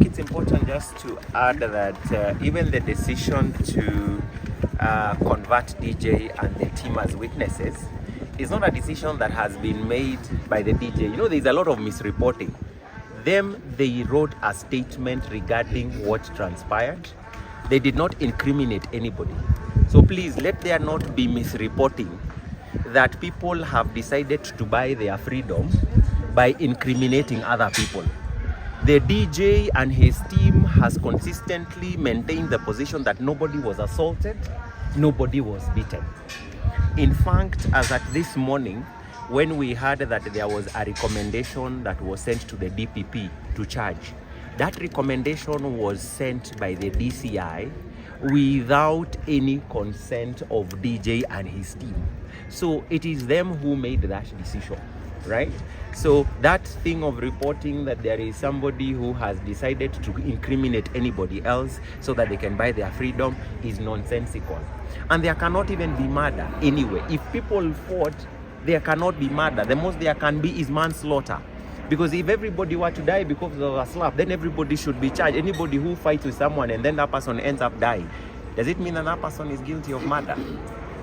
think it's important just to add that even the decision to convert DJ and the team as witnesses is not a decision that has been made by the DJ. You know, there's a lot of misreporting. They wrote a statement regarding what transpired. They did not incriminate anybody. So please, let there not be misreporting that people have decided to buy their freedom by incriminating other people. The DJ and his team has consistently maintained the position that nobody was assaulted, nobody was beaten. In fact, as at this morning, when we heard that there was a recommendation that was sent to the DPP to charge, that recommendation was sent by the DCI without any consent of DJ and his team. So it is them who made that decision, right? So that thing of reporting that there is somebody who has decided to incriminate anybody else so that they can buy their freedom is nonsensical. And there cannot even be murder anyway. If people fought, there cannot be murder. The most there can be is manslaughter. Because if everybody were to die because of a slap, then everybody should be charged. Anybody who fights with someone and then that person ends up dying, does it mean that person is guilty of murder?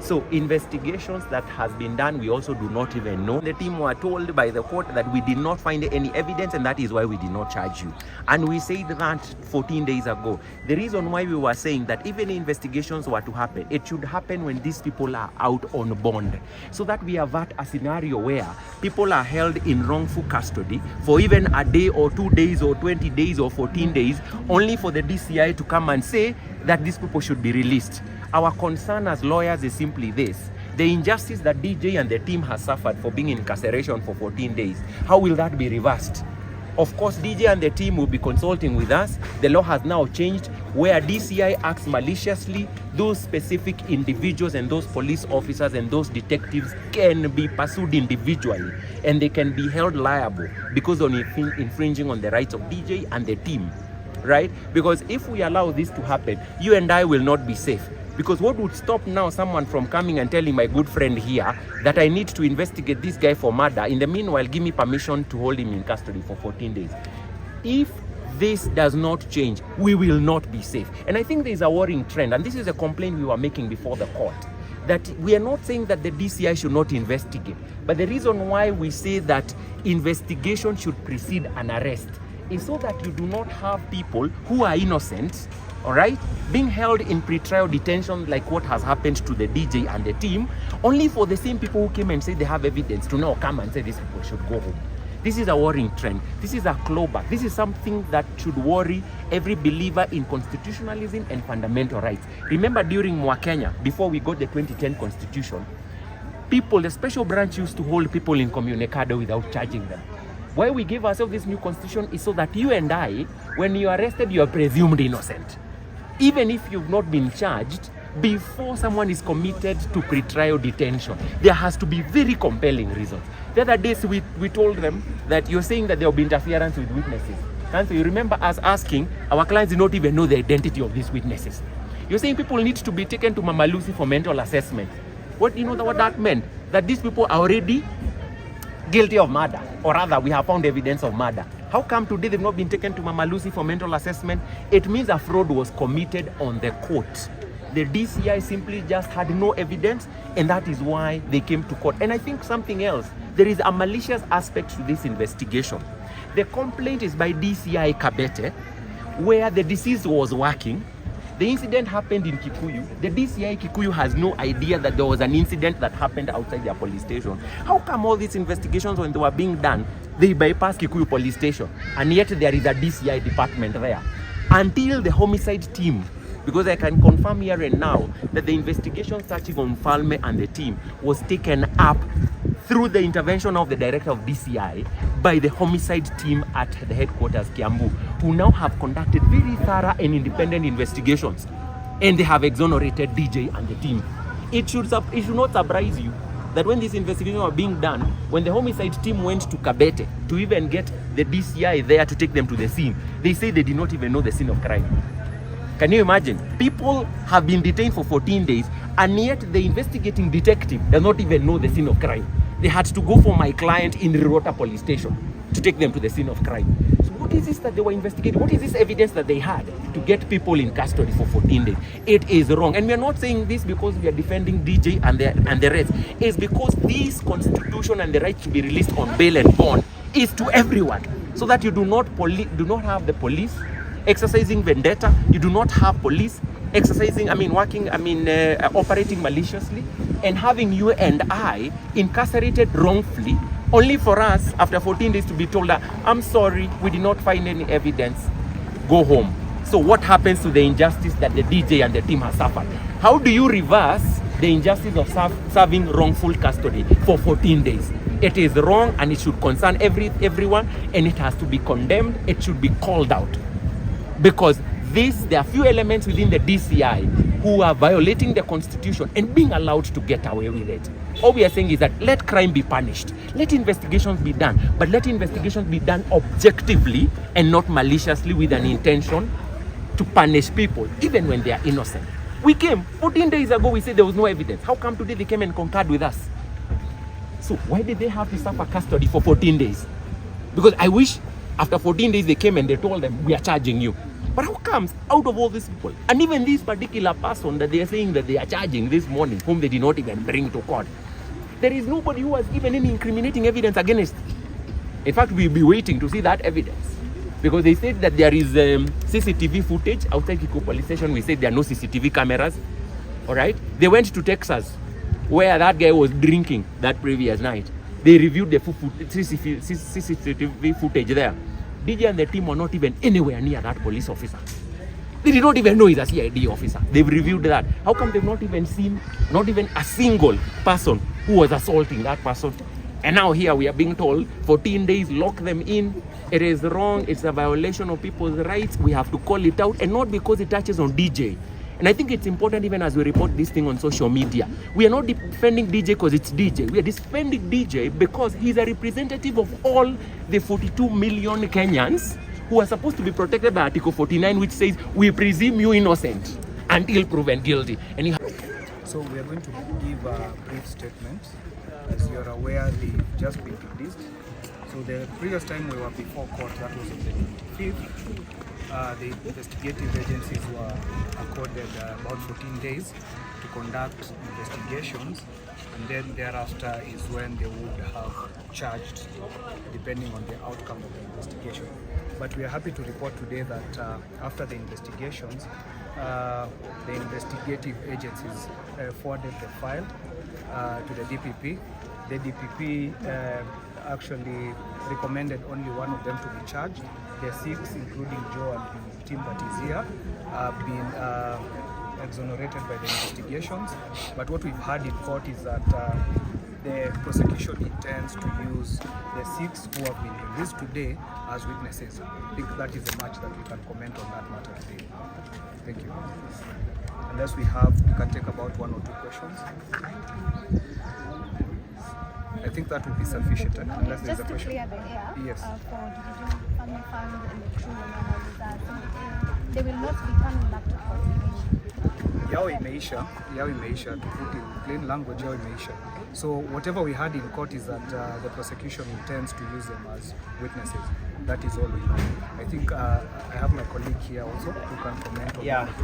So investigations that has been done, we also do not even know. The team were told by the court that we did not find any evidence, and that is why we did not charge you. And we said that 14 days ago. The reason why we were saying that even investigations were to happen, it should happen when these people are out on bond, so that we avert a scenario where people are held in wrongful custody for even a day or 2 days or 20 days or 14 days, only for the DCI to come and say that these people should be released. Our concern as lawyers is simply this: the injustice that DJ and the team has suffered for being in incarceration for 14 days, how will that be reversed? Of course, DJ and the team will be consulting with us. The law has now changed where DCI acts maliciously. Those specific individuals and those police officers and those detectives can be pursued individually, and they can be held liable because of infringing on the rights of DJ and the team, right? Because if we allow this to happen, you and I will not be safe. Because what would stop now someone from coming and telling my good friend here that I need to investigate this guy for murder, in the meanwhile give me permission to hold him in custody for 14 days? If this does not change, we will not be safe. And I think there is a worrying trend, and this is a complaint we were making before the court, that we are not saying that the DCI should not investigate, but the reason why we say that investigation should precede an arrest is so that you do not have people who are innocent, all right, being held in pre-trial detention like what has happened to the DJ and the team, only for the same people who came and say they have evidence to now come and say these people should go home. This is a worrying trend. This is a clawback. This is something that should worry every believer in constitutionalism and fundamental rights. Remember during Kenya, before we got the 2010 constitution, people, the special branch used to hold people in communicado without charging them. Why we give ourselves this new constitution is so that you and I, when you are arrested, you are presumed innocent. Even if you've not been charged, before someone is committed to pre-trial detention, there has to be very compelling reasons. The other day, we told them that you're saying that there will be interference with witnesses. And so you remember us asking, our clients do not even know the identity of these witnesses. You're saying people need to be taken to Mama Lucy for mental assessment. What do you know what that meant? That these people are already guilty of murder, or rather we have found evidence of murder. How come today they've not been taken to Mama Lucy for mental assessment? It means a fraud was committed on the court. The DCI simply just had no evidence, and that is why they came to court. And I think something else, there is a malicious aspect to this investigation. The complaint is by DCI Kabete, where the deceased was working. The incident happened in Kikuyu. The DCI Kikuyu has no idea that there was an incident that happened outside their police station. How come all these investigations, when they were being done, they bypass Kikuyu police station, and yet there is a DCI department there? Until the homicide team, because I can confirm here and now that the investigation searching on Mfalme and the team was taken up through the intervention of the director of DCI by the homicide team at the headquarters, Kiambu, who now have conducted very thorough and independent investigations, and they have exonerated DJ and the team. It should not surprise you that when these investigations were being done, when the homicide team went to Kabete to even get the DCI there to take them to the scene, they say they did not even know the scene of crime. Can you imagine? People have been detained for 14 days, and yet the investigating detective does not even know the scene of crime. They had to go for my client in Rirota police station to take them to the scene of crime. So what what is this that they were investigating? What is this evidence that they had to get people in custody for 14 days? It is wrong. And we are not saying this because we are defending DJ and the rest. It's because this constitution and the right to be released on bail and bond is to everyone. So that you do not have the police exercising vendetta. You do not have police exercising, operating maliciously and having you and I incarcerated wrongfully, only for us after 14 days to be told that, I'm sorry, we did not find any evidence, go home. So what happens to the injustice that the DJ and the team have suffered? How do you reverse the injustice of serving wrongful custody for 14 days? It is wrong and it should concern everyone, and it has to be condemned. It should be called out. Because there are few elements within the DCI who are violating the constitution and being allowed to get away with it. All we are saying is that let crime be punished. Let investigations be done. But let investigations be done objectively and not maliciously with an intention to punish people, even when they are innocent. We came 14 days ago, we said there was no evidence. How come today they came and concurred with us? So why did they have to suffer custody for 14 days? Because I wish after 14 days they came and they told them, we are charging you. But how comes out of all these people, and even this particular person that they are saying that they are charging this morning, whom they did not even bring to court, there is nobody who has given any incriminating evidence against. In fact, we'll be waiting to see that evidence. Because they said that there is CCTV footage outside Kiko police station. We said there are no CCTV cameras. All right? They went to Texas, where that guy was drinking that previous night. They reviewed the CCTV footage there. DJ and the team were not even anywhere near that police officer. They did not even know he's a CID officer. They've reviewed that. How come they've not even seen, not even a single person who was assaulting that person? And now here we are being told 14 days, lock them in. It is wrong. It's a violation of people's rights. We have to call it out, and not because it touches on DJ. And I think it's important, even as we report this thing on social media, we are not defending DJ because it's DJ. We are defending DJ because he's a representative of all the 42 million Kenyans who are supposed to be protected by Article 49, which says we presume you innocent until proven guilty. And so we are going to give a brief statement. As you are aware, they've just been released. So the previous time we were before court, that was on the 25th. The investigative agencies were accorded about 14 days to conduct investigations, and then thereafter is when they would have charged, depending on the outcome of the investigation. But we are happy to report today that after the investigations, the investigative agencies forwarded the file to the DPP. The DPP actually recommended only one of them to be charged. The 6, including Joe and his team that is here, have been exonerated by the investigations. But what we've heard in court is that the prosecution intends to use the 6 who have been released today as witnesses. I think that is the much that we can comment on that matter today. Thank you. Unless we can take about 1 or 2 questions. I think that would be sufficient, unless there's a question. Just to clear the air, yes. For Division Family Fund and the crew and all of that, they will not be coming back to court. Yao imeisha, to put in plain language, yao imeisha. So whatever we had in court is that the prosecution intends to use them as witnesses. That is all we know. I think I have my colleague here also who can comment on yeah. that.